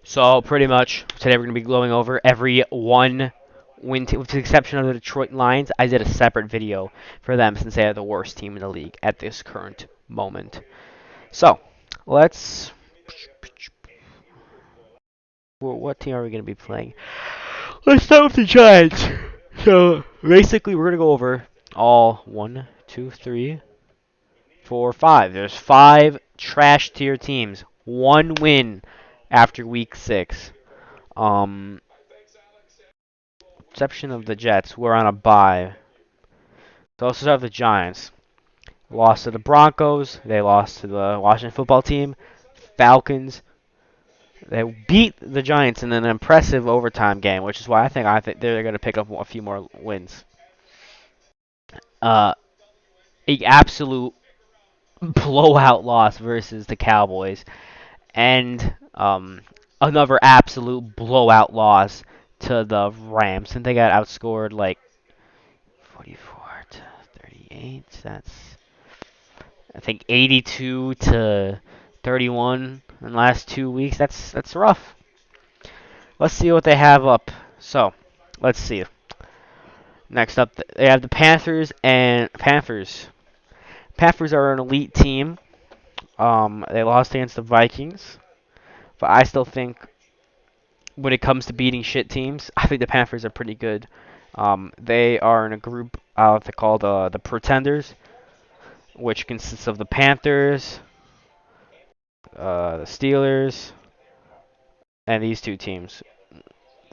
So pretty much today we're going to be going over every one win team, with the exception of the Detroit Lions. I did a separate video for them since they are the worst team in the league at this current moment. So let's. What team are we going to be playing? Let's start with the Giants. So basically, we're going to go over all 5. There's 5 trash tier teams. 1 win after week 6. Um, Exception of the Jets, we're on a bye. So let's start with the Giants. Lost to the Broncos. They lost to the Washington football team. Falcons. They beat the Giants in an impressive overtime game, which is why I think they're going to pick up a few more wins. Uh, a absolute blowout loss versus the Cowboys, and another absolute blowout loss to the Rams. And they got outscored like 44 to 38. That's I think 82 to 31 in the last 2 weeks. That's rough. Let's see what they have up. So, let's see. Next up, they have the Panthers and Panthers. Panthers are an elite team. They lost against the Vikings, but I still think when it comes to beating shit teams, I think the Panthers are pretty good. They are in a group they call the Pretenders, which consists of the Panthers, the Steelers, and these 2 teams.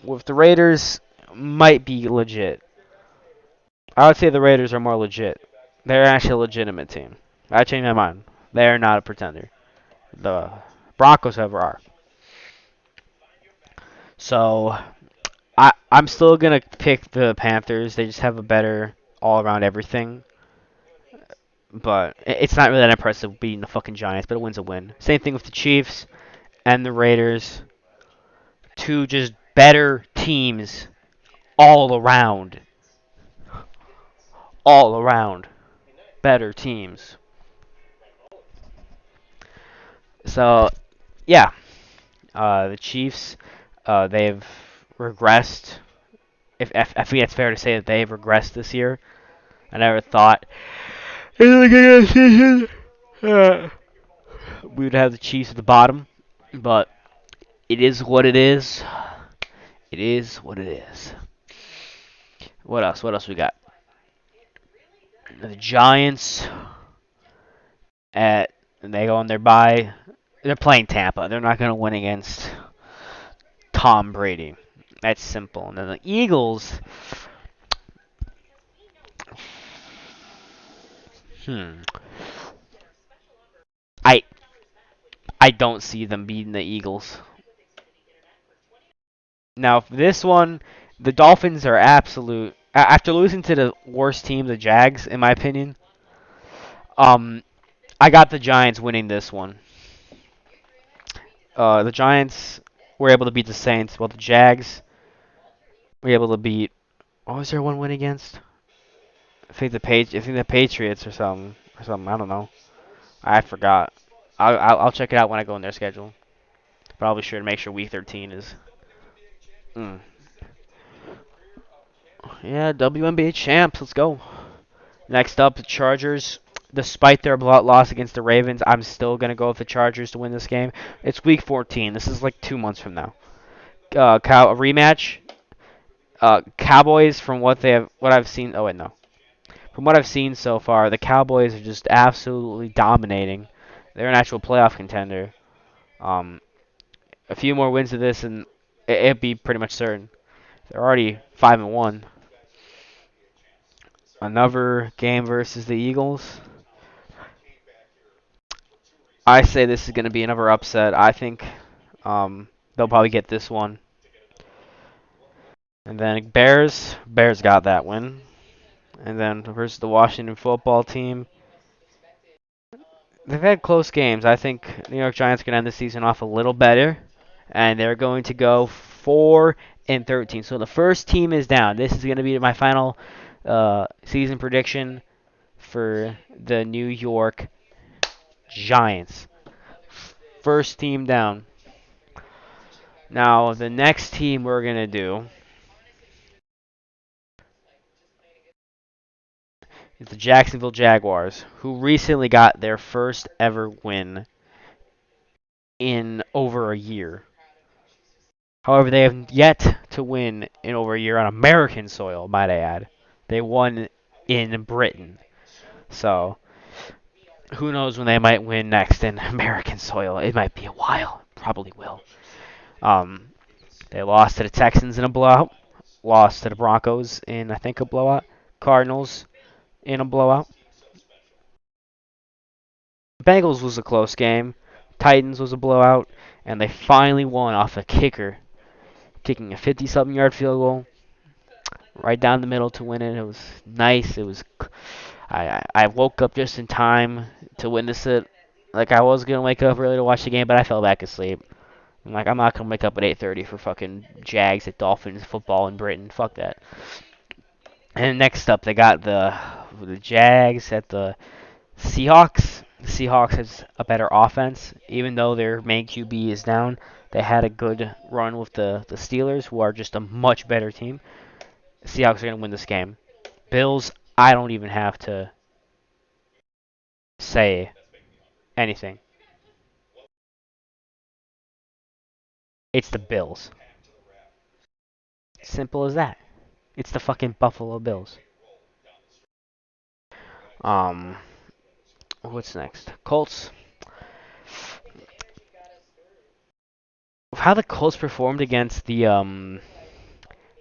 With the Raiders, might be legit. I would say the Raiders are more legit. They're actually a legitimate team. I changed my mind. They are not a pretender. The Broncos, however, are. So I'm still gonna pick the Panthers. They just have a better all around everything. But it's not really that impressive beating the fucking Giants, but a win's a win. Same thing with the Chiefs and the Raiders. 2 just better teams all around. All around. Better teams. So, yeah. The Chiefs, they've regressed. If I think it's fair to say that they've regressed this year. I never thought in the beginning of the season we would have the Chiefs at the bottom, but it is what it is. It is what it is. What else? What else we got? The Giants they go on their bye. They're playing Tampa. They're not going to win against Tom Brady. That's simple. And then the Eagles. Hmm. I I don't see them beating the Eagles. Now, for this one, the Dolphins are absolute. After losing to the worst team, the Jags, in my opinion, um, I got the Giants winning this one. The Giants were able to beat the Saints, while the Jags were able to beat. What was their one win against? I think the Patriots or something. I don't know. I forgot. I'll check it out when I go in their schedule. But I'll be sure to make sure Week 13 is. Mm. Yeah, WNBA champs. Let's go. Next up, the Chargers. Despite their loss against the Ravens, I'm still gonna go with the Chargers to win this game. It's Week 14. This is like 2 months from now. A rematch. Cowboys, from what I've seen. Oh wait, no. From what I've seen so far, the Cowboys are just absolutely dominating. They're an actual playoff contender. Um, a few more wins of this, and it'd be pretty much certain. They're already 5-1. Another game versus the Eagles. I say this is going to be another upset. I think they'll probably get this one. And then Bears got that win. And then versus the Washington football team. They've had close games. I think New York Giants can end the season off a little better. And they're going to go 4-13. So the first team is down. This is going to be my final season prediction for the New York Giants. First team down. Now, the next team we're going to do is the Jacksonville Jaguars, who recently got their first ever win in over a year. However, they have yet to win in over a year on American soil, might I add. They won in Britain. So, who knows when they might win next in American soil. It might be a while. Probably will. Um, they lost to the Texans in a blowout. Lost to the Broncos in, I think, a blowout. Cardinals in a blowout. Bengals was a close game. Titans was a blowout. And they finally won off a kicker, kicking a 50-something yard field goal right down the middle to win it. It was nice. It was. I woke up just in time to witness it. Like I was gonna wake up early to watch the game, but I fell back asleep. I'm like, I'm not gonna wake up at 8:30 for fucking Jags at Dolphins football in Britain. Fuck that. And next up, they got the Jags at the Seahawks. The Seahawks has a better offense, even though their main QB is down. They had a good run with the Steelers, who are just a much better team. The Seahawks are gonna win this game. Bills, I don't even have to say anything. It's the Bills. Simple as that. It's the fucking Buffalo Bills. Um, what's next? Colts. How the Colts performed against the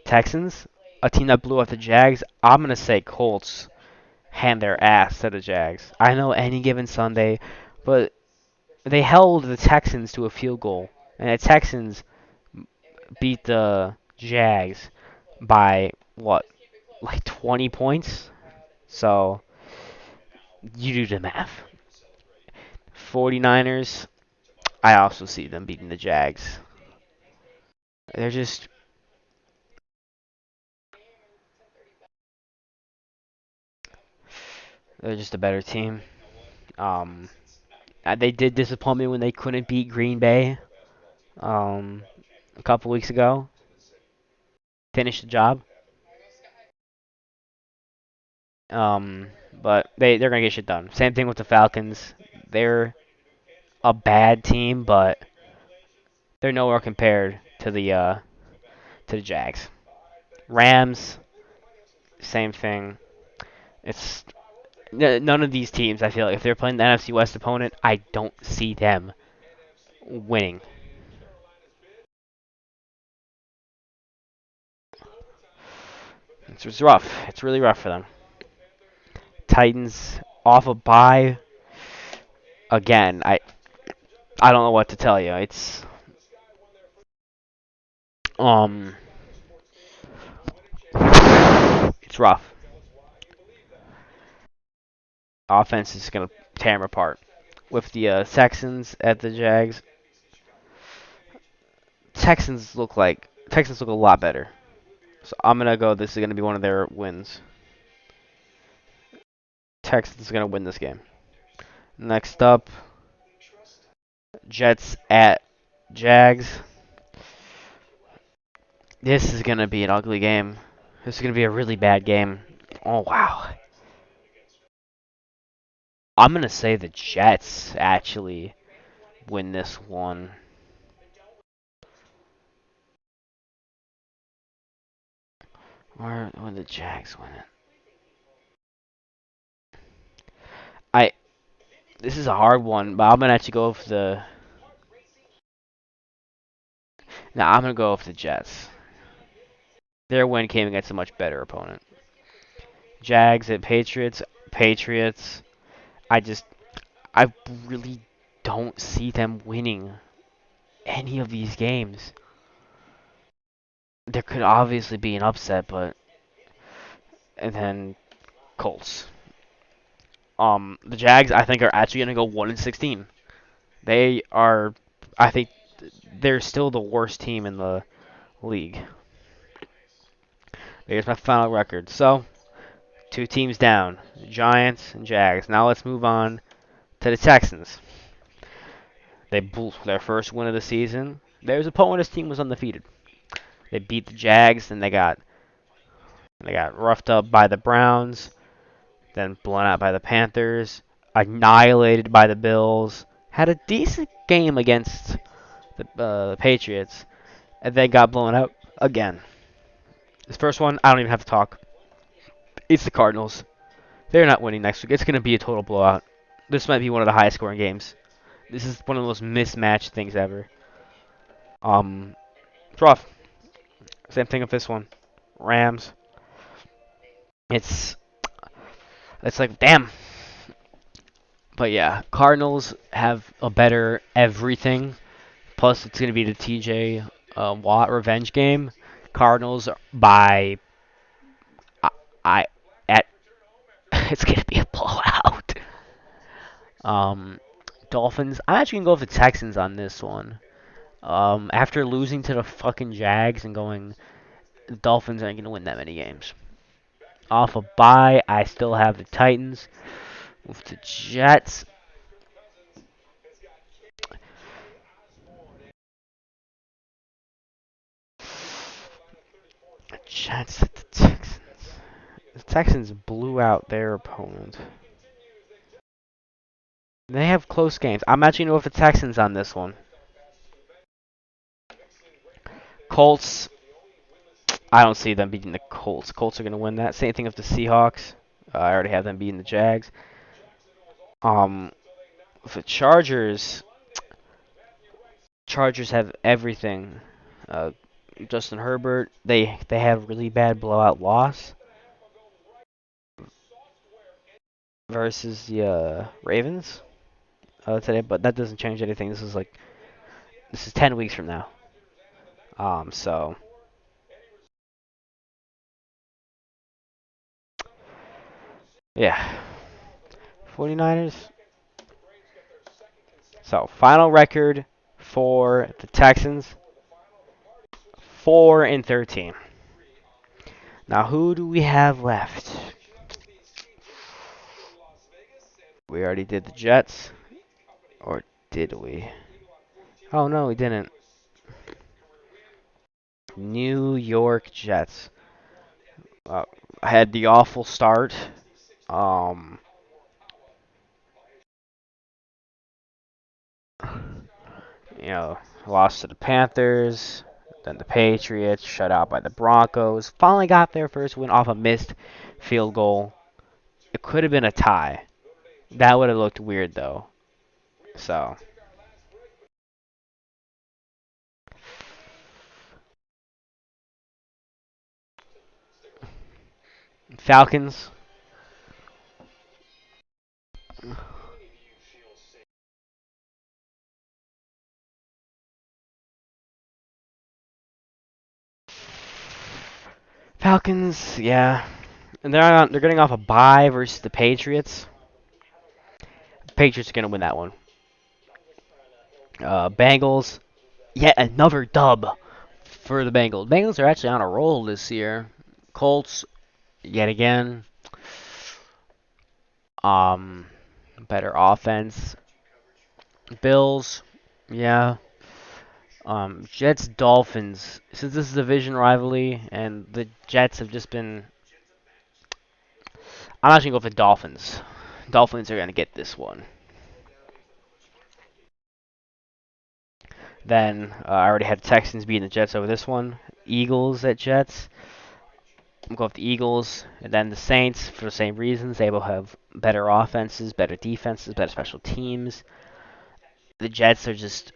Texans, a team that blew out the Jags. I'm gonna say Colts hand their ass to the Jags. I know any given Sunday, but they held the Texans to a field goal, and the Texans beat the Jags by what, like 20 points? So you do the math. 49ers, I also see them beating the Jags. They're just they're just a better team. Um, they did disappoint me when they couldn't beat Green Bay a couple weeks ago. Finish the job. But they're gonna get shit done. Same thing with the Falcons. They're a bad team, but they're nowhere compared to the Jags. Rams, same thing. It's none of these teams. I feel like if they're playing the NFC West opponent, I don't see them winning. It's rough. It's really rough for them. Titans off a bye again. I don't know what to tell you. Um it's rough. Offense is gonna tear them apart. With the Texans at the Jags, Texans look a lot better. So I'm gonna go. This is gonna be one of their wins. Texans gonna win this game. Next up, Jets at Jags. This is gonna be an ugly game. This is gonna be a really bad game. Oh wow. I'm gonna say the Jets actually win this one. Or when the Jags win it. I This is a hard one, but I'm gonna actually go with the. No, I'm gonna go with the Jets. Their win came against a much better opponent. Jags at Patriots. Patriots. I just, I really don't see them winning any of these games. There could obviously be an upset, but and then Colts. The Jags I think are actually gonna go 1-16. They are, I think, they're still the worst team in the league. There's my final record. So, two teams down, Giants and Jags. Now let's move on to the Texans. They blew their first win of the season. Their opponent's team was undefeated. They beat the Jags, and they got roughed up by the Browns, then blown out by the Panthers, annihilated by the Bills, had a decent game against the Patriots, and then got blown out again. This first one, I don't even have to talk. It's the Cardinals. They're not winning next week. It's going to be a total blowout. This might be one of the highest scoring games. This is one of the most mismatched things ever. It's rough. Same thing with this one. Rams. It's it's like damn. But yeah, Cardinals have a better everything. Plus, it's going to be the TJ Watt revenge game. Cardinals by I, I at it's going to be a blowout. Um, Dolphins. I'm actually gonna go with the Texans on this one. After losing to the fucking Jags and going, the Dolphins aren't gonna win that many games. Off a bye, I still have the Titans. With the Jets. Jets at the Texans. The Texans blew out their opponent. They have close games. I'm actually going with the Texans on this one. Colts. I don't see them beating the Colts. Colts are going to win that. Same thing with the Seahawks. I already have them beating the Jags. With the Chargers. Chargers have everything. Uh, Justin Herbert. They have really bad blowout loss versus the Ravens today, but that doesn't change anything. This is 10 weeks from now. So yeah, 49ers. So final record for the Texans, 4-13. Now who do we have left? We already did the Jets, or did we? Oh no, we didn't. New York Jets. Uh, had the awful start. Um, lost to the Panthers, then the Patriots, shut out by the Broncos. Finally got their first win off a missed field goal. It could have been a tie. That would have looked weird though. So, Falcons. Falcons, yeah. And they're getting off a bye versus the Patriots. The Patriots are gonna win that one. Bengals, yet another dub for the Bengals. Bengals are actually on a roll this year. Colts, yet again. Um, Better offense. Bills, yeah. Jets, Dolphins. Since this is a division rivalry, and the Jets have just been. I'm actually gonna go for the Dolphins. Dolphins are gonna get this one. Then I already had Texans beating the Jets over this one. Eagles at Jets. I'm going with the Eagles, and then the Saints for the same reasons. They will have better offenses, better defenses, better special teams. The Jets are just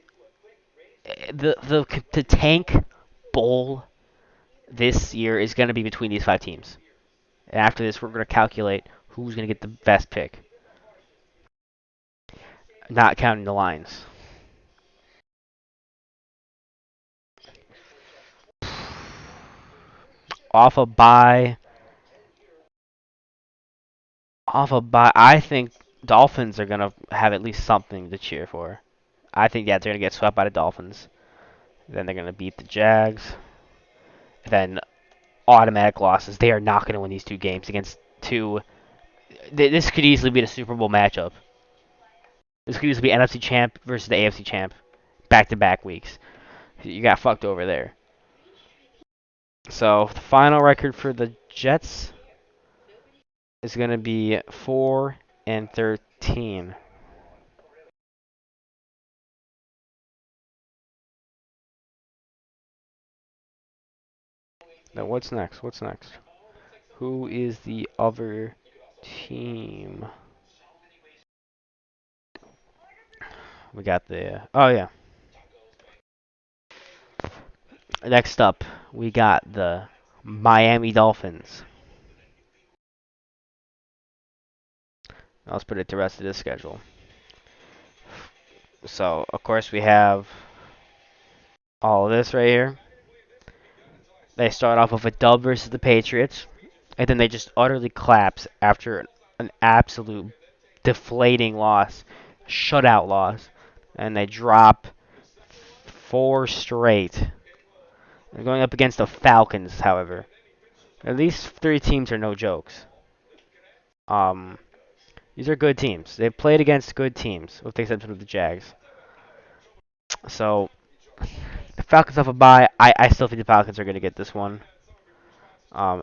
the tank bowl this year is going to be between these five teams. And after this, we're going to calculate who's going to get the best pick, not counting the Lions. Off a bye, I think Dolphins are going to have at least something to cheer for. I think, yeah, they're going to get swept by the Dolphins. Then they're going to beat the Jags. Then automatic losses. They are not going to win these two games against two. This could easily be the Super Bowl matchup. This could easily be NFC champ versus the AFC champ, back-to-back weeks. You got fucked over there. So the final record for the Jets is going to be 4-13. Now what's next? What's next? Who is the other team? We got the. Oh yeah. Next up, we got the Miami Dolphins. Now let's put it to the rest of this schedule. So of course we have all of this right here. They start off with a dub versus the Patriots, and then they just utterly collapse after an absolute deflating loss, shutout loss, and they drop four straight. They're going up against the Falcons, however. At least three teams are no jokes. Um, these are good teams. They've played against good teams, with the exception of the Jags. So, the Falcons have a bye. I still think the Falcons are going to get this one.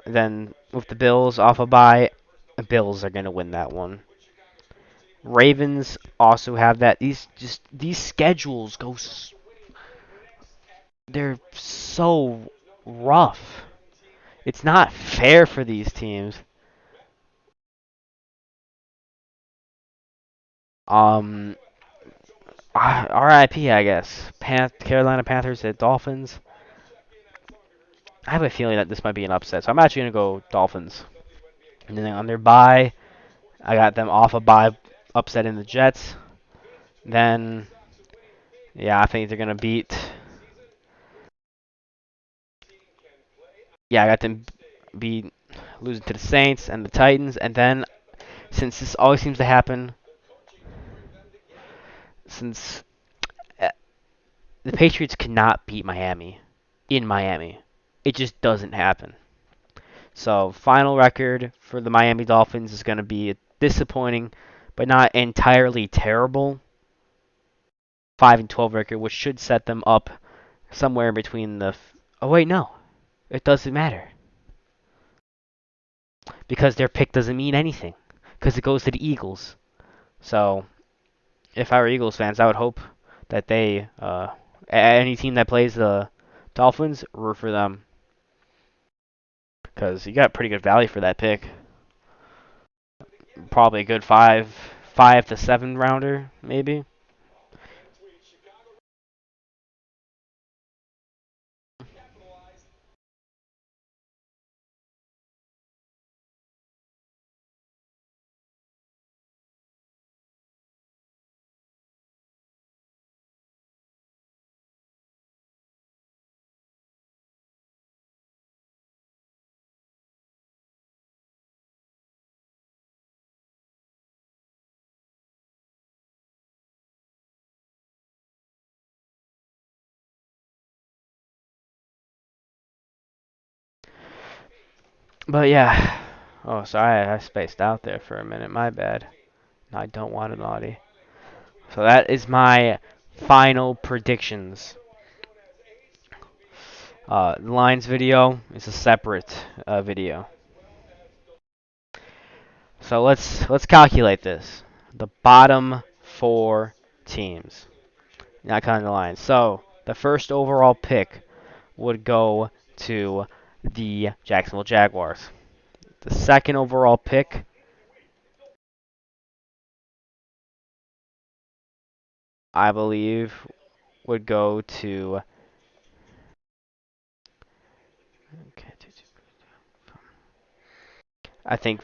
Then, with the Bills off a bye, the Bills are going to win that one. Ravens also have that. These schedules they're so rough. It's not fair for these teams. Um, RIP, I guess. Carolina Panthers at Dolphins. I have a feeling that this might be an upset, so I'm actually gonna go Dolphins. And then on their bye, I got them off a bye, upsetting the Jets. Then, yeah, I think they're gonna beat. Yeah, I got them beat losing to the Saints and the Titans, and then since this always seems to happen, since uh, the Patriots cannot beat Miami in Miami, it just doesn't happen. So, final record for the Miami Dolphins is going to be disappointing, but not entirely terrible. 5-12 record, which should set them up somewhere in between the. Oh wait, no, it doesn't matter because their pick doesn't mean anything because it goes to the Eagles. So, if I were Eagles fans, I would hope that they, any team that plays the Dolphins, root for them because you got pretty good value for that pick. Probably a good 5 to 7 rounder, maybe. But yeah. Oh, sorry, I spaced out there for a minute. My bad. I don't want it naughty. So that is my final predictions. The lines video is a separate video. So let's calculate this. The bottom four teams, not counting the lines. So the first overall pick would go to the Jacksonville Jaguars. The second overall pick, I believe, would go to. Okay, I think